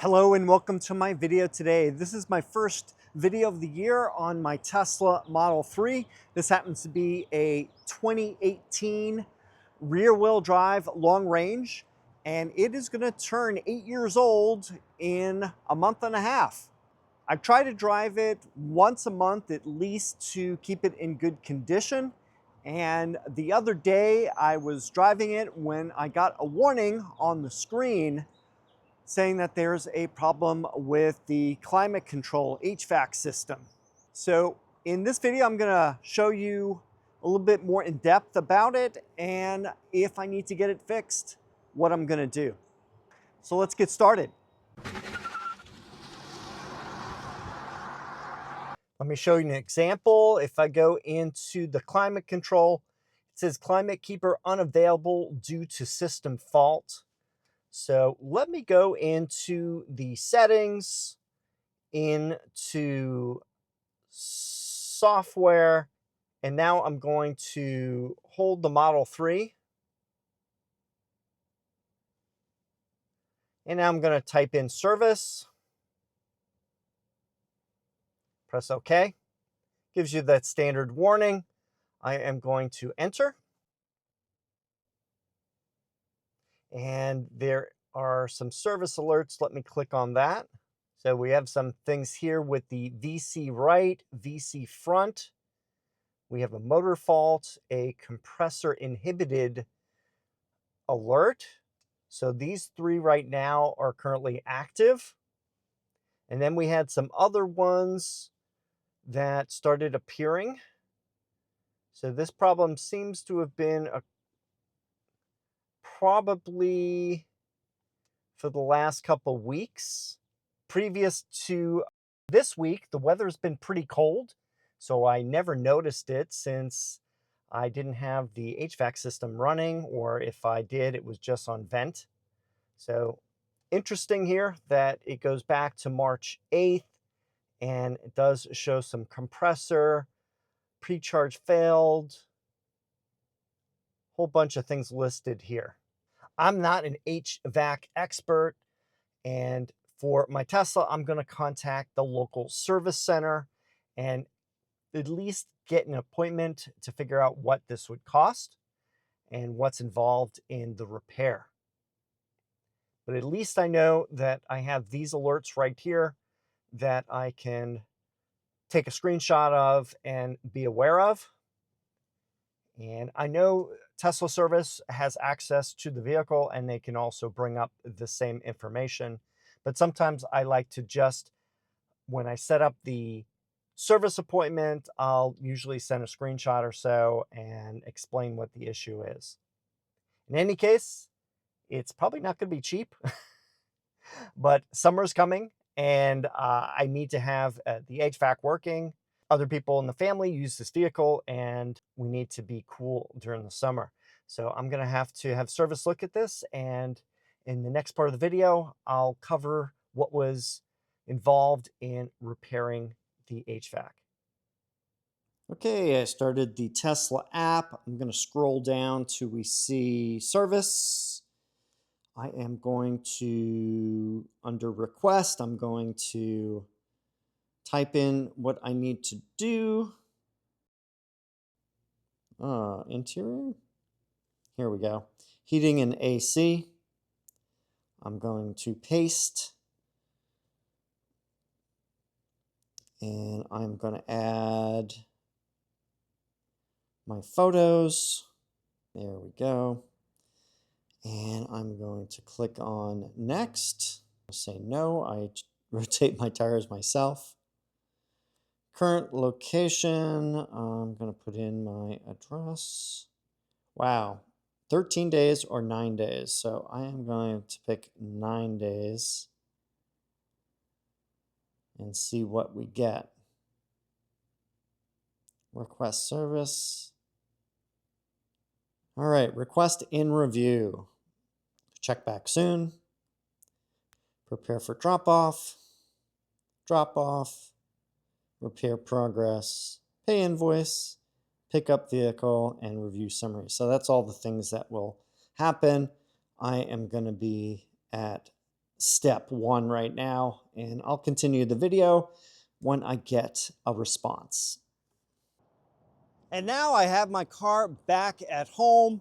Hello and welcome to my video today. This is my first video of the year on my Tesla Model 3. This happens to be a 2018 rear-wheel drive long range, and it is going to turn 8 years old in a month and a half. I try to drive it once a month at least to keep it in good condition. And the other day I was driving it when I got a warning on the screen saying that there's a problem with the climate control HVAC system. So in this video, I'm gonna show you a little bit more in depth about it and if I need to get it fixed, what I'm gonna do. So let's get started. Let me show you an example. If I go into the climate control, it says climate keeper unavailable due to system fault. So let me go into the settings, into software, and now I'm going to hold the Model 3. And now I'm going to type in service. Press OK. Gives you that standard warning. I am going to enter. And there are some service alerts. Let me click on that. So we have some things here with the VC right, VC front. We have a motor fault, a compressor inhibited alert. So these three right now are currently active. And then we had some other ones that started appearing. So this problem seems to have been probably for the last couple weeks. Previous to this week, the weather's been pretty cold, so I never noticed it since I didn't have the HVAC system running, or if I did, it was just on vent. So interesting here that it goes back to March 8th, and it does show some compressor, pre-charge failed, whole bunch of things listed here. I'm not an HVAC expert, and for my Tesla, I'm going to contact the local service center and at least get an appointment to figure out what this would cost and what's involved in the repair. But at least I know that I have these alerts right here that I can take a screenshot of and be aware of. And I know Tesla service has access to the vehicle and they can also bring up the same information. But sometimes I like to just, when I set up the service appointment, I'll usually send a screenshot or so and explain what the issue is. In any case, it's probably not going to be cheap, but summer's coming and I need to have the HVAC working. Other people in the family use this vehicle and we need to be cool during the summer. So I'm going to have service look at this, and in the next part of the video, I'll cover what was involved in repairing the HVAC. Okay, I started the Tesla app. I'm going to scroll down till we see service. I am going to, under request, I'm going to type in what I need to do. Interior. Here we go. Heating and AC. I'm going to paste. And I'm going to add my photos. There we go. And I'm going to click on next. I'll say no. I rotate my tires myself. Current location. I'm going to put in my address. Wow. 13 days or 9 days. So I am going to pick 9 days and see what we get. Request service. All right, request in review. Check back soon. Prepare for drop off. Drop off. Repair progress. Pay invoice. Pick up vehicle and review summary. So that's all the things that will happen. I am going to be at step one right now, and I'll continue the video when I get a response. And now I have my car back at home.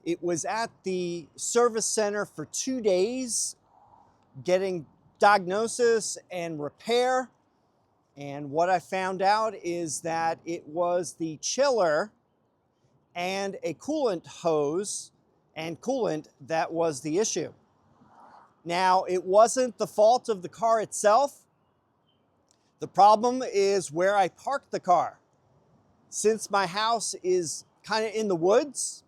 It was at the service center for 2 days getting diagnosis and repair. And what I found out is that it was the chiller and a coolant hose and coolant that was the issue. Now, it wasn't the fault of the car itself. The problem is where I parked the car. Since my house is kind of in the woods,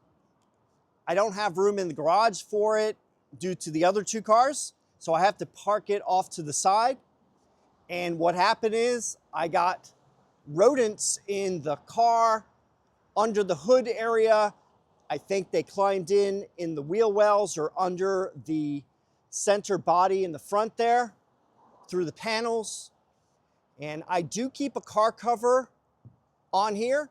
I don't have room in the garage for it due to the other two cars. So I have to park it off to the side. And what happened is I got rodents in the car, under the hood area. I think they climbed in the wheel wells or under the center body in the front there, through the panels. And I do keep a car cover on here,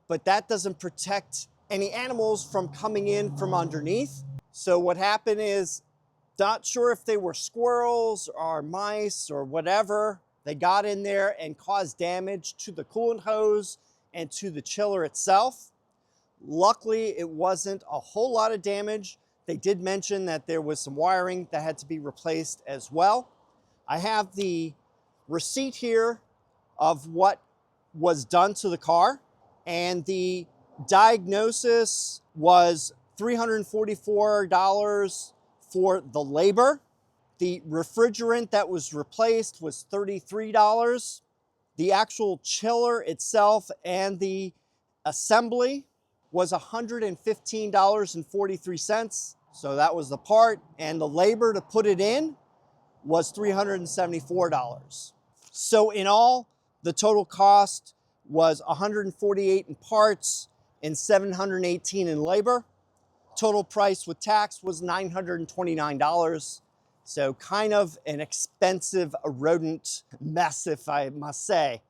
but that doesn't protect any animals from coming in from underneath. So what happened is, not sure if they were squirrels or mice or whatever, they got in there and caused damage to the coolant hose and to the chiller itself. Luckily, it wasn't a whole lot of damage. They did mention that there was some wiring that had to be replaced as well. I have the receipt here of what was done to the car, and the diagnosis was $344 for the labor. The refrigerant that was replaced was $33. The actual chiller itself and the assembly was $115.43. So that was the part, and the labor to put it in was $374. So in all, the total cost was $148 in parts and $718 in labor. Total price with tax was $929. So kind of an expensive rodent mess, if I must say.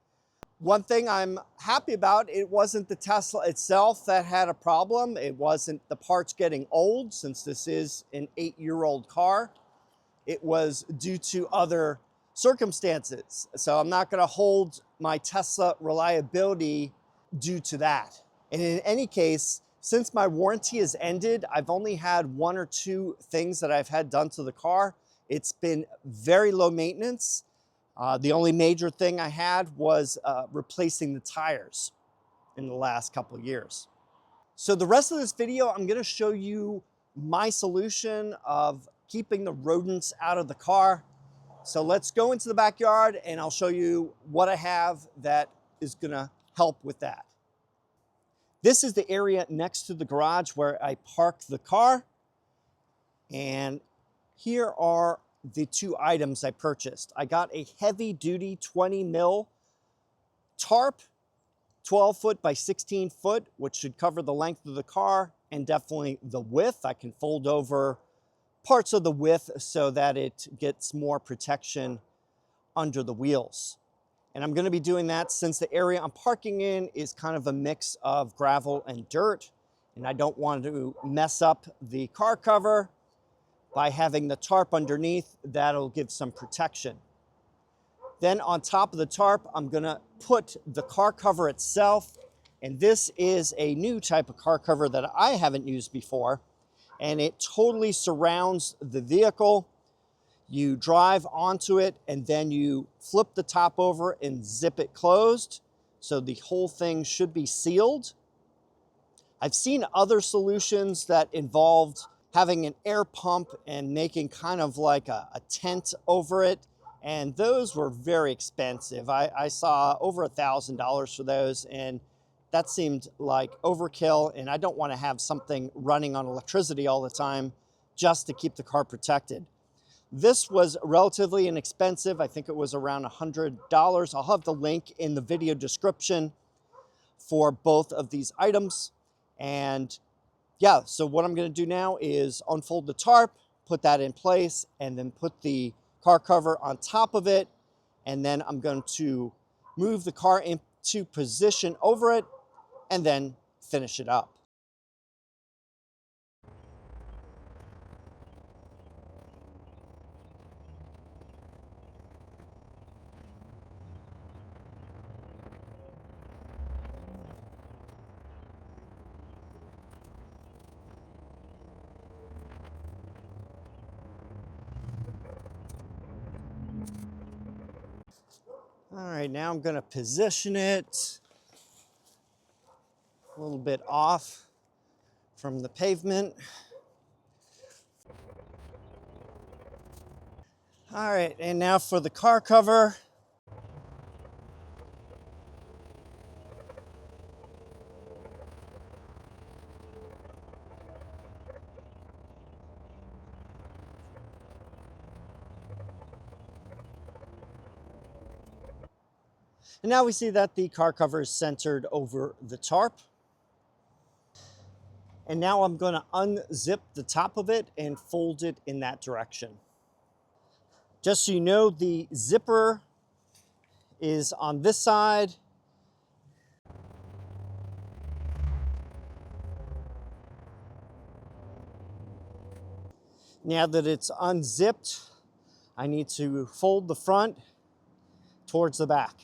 One thing I'm happy about, it wasn't the Tesla itself that had a problem. It wasn't the parts getting old, since this is an 8-year-old car. It was due to other circumstances. So I'm not going to hold my Tesla reliability due to that. And in any case, since my warranty has ended, I've only had 1 or 2 things that I've had done to the car. It's been very low maintenance. The only major thing I had was replacing the tires in the last couple of years. So the rest of this video, I'm going to show you my solution of keeping the rodents out of the car. So let's go into the backyard and I'll show you what I have that is going to help with that. This is the area next to the garage where I park the car. And here are the 2 items I purchased. I got a heavy duty 20 mil tarp, 12 foot by 16 foot, which should cover the length of the car and definitely the width. I can fold over parts of the width so that it gets more protection under the wheels. And I'm going to be doing that since the area I'm parking in is kind of a mix of gravel and dirt, and I don't want to mess up the car cover by having the tarp underneath. That'll give some protection. Then on top of the tarp, I'm going to put the car cover itself, and this is a new type of car cover that I haven't used before, and it totally surrounds the vehicle. You drive onto it and then you flip the top over and zip it closed. So the whole thing should be sealed. I've seen other solutions that involved having an air pump and making kind of like a tent over it. And those were very expensive. I saw over $1,000 for those, and that seemed like overkill. And I don't want to have something running on electricity all the time just to keep the car protected. This was relatively inexpensive. I think it was around $100. I'll have the link in the video description for both of these items. And yeah, so what I'm going to do now is unfold the tarp, put that in place, and then put the car cover on top of it. And then I'm going to move the car into position over it and then finish it up. All right, now I'm gonna position it a little bit off from the pavement. All right, and now for the car cover. And now we see that the car cover is centered over the tarp. And now I'm going to unzip the top of it and fold it in that direction. Just so you know, the zipper is on this side. Now that it's unzipped, I need to fold the front towards the back.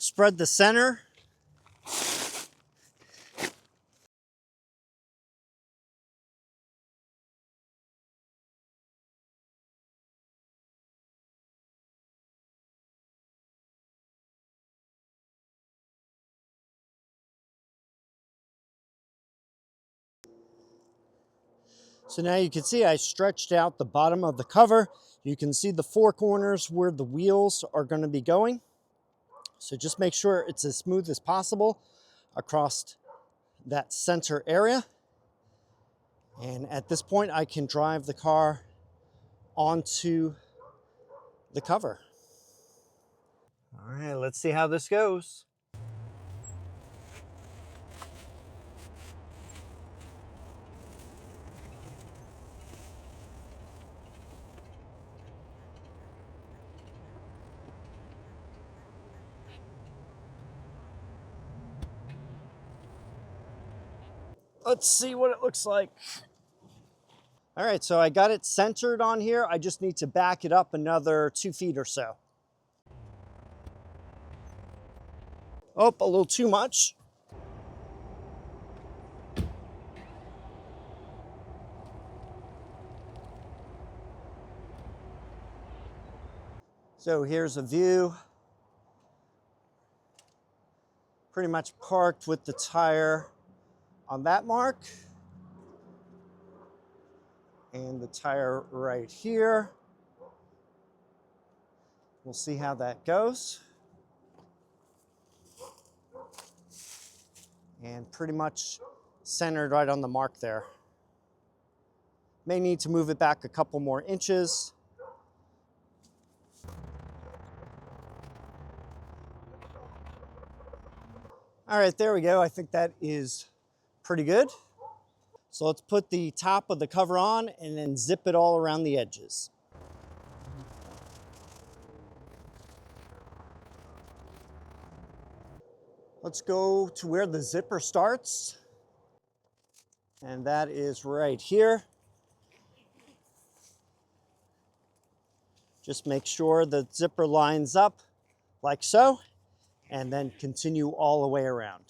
Spread the center. So now you can see I stretched out the bottom of the cover. You can see the four corners where the wheels are going to be going. So just make sure it's as smooth as possible across that center area. And at this point, I can drive the car onto the cover. All right, let's see how this goes. Let's see what it looks like. All right, so I got it centered on here. I just need to back it up another 2 feet or so. Oh, a little too much. So here's a view. Pretty much parked with the tire on that mark. And the tire right here. We'll see how that goes. And pretty much centered right on the mark there. May need to move it back a couple more inches. All right, there we go. I think that is pretty good. So let's put the top of the cover on and then zip it all around the edges. Let's go to where the zipper starts. And that is right here. Just make sure the zipper lines up like so, and then continue all the way around.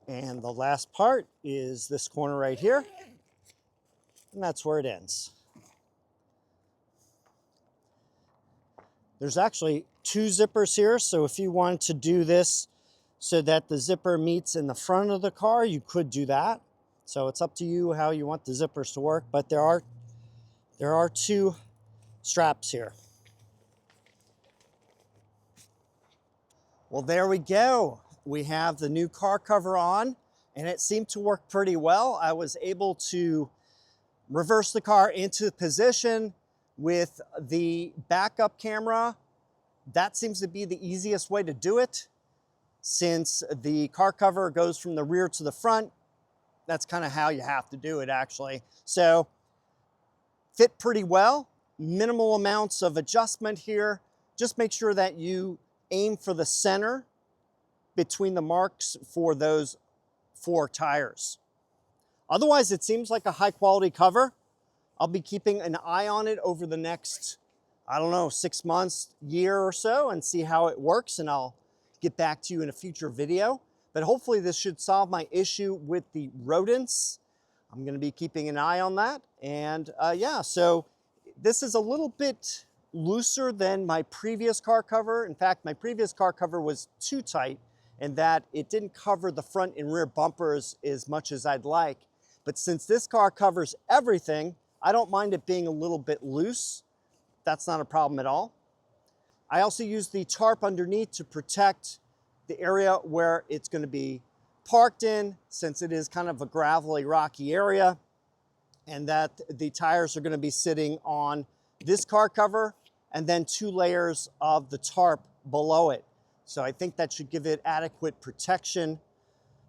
And the last part is this corner right here, and that's where it ends. There's actually 2 zippers here, so if you wanted to do this so that the zipper meets in the front of the car, you could do that. So it's up to you how you want the zippers to work, but there are 2 straps here. Well, there we go. We have the new car cover on, and it seemed to work pretty well. I was able to reverse the car into position with the backup camera. That seems to be the easiest way to do it. Since the car cover goes from the rear to the front, that's kind of how you have to do it actually. So fit pretty well. minimal amounts of adjustment here. Just make sure that you aim for the center between the marks for those 4 tires. Otherwise, it seems like a high quality cover. I'll be keeping an eye on it over the next, I don't know, 6 months, year or so, and see how it works, and I'll get back to you in a future video. But hopefully this should solve my issue with the rodents. I'm gonna be keeping an eye on that. And yeah, so this is a little bit looser than my previous car cover. In fact, my previous car cover was too tight in that it didn't cover the front and rear bumpers as much as I'd like. But since this car covers everything, I don't mind it being a little bit loose. That's not a problem at all. I also use the tarp underneath to protect the area where it's going to be parked in, since it is kind of a gravelly, rocky area, and that the tires are going to be sitting on this car cover and then 2 layers of the tarp below it. So I think that should give it adequate protection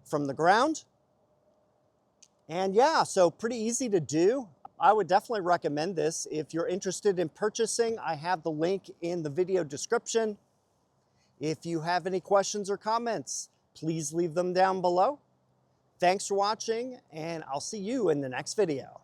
from the ground. And yeah, so pretty easy to do. I would definitely recommend this. If you're interested in purchasing, I have the link in the video description. If you have any questions or comments, please leave them down below. Thanks for watching, and I'll see you in the next video.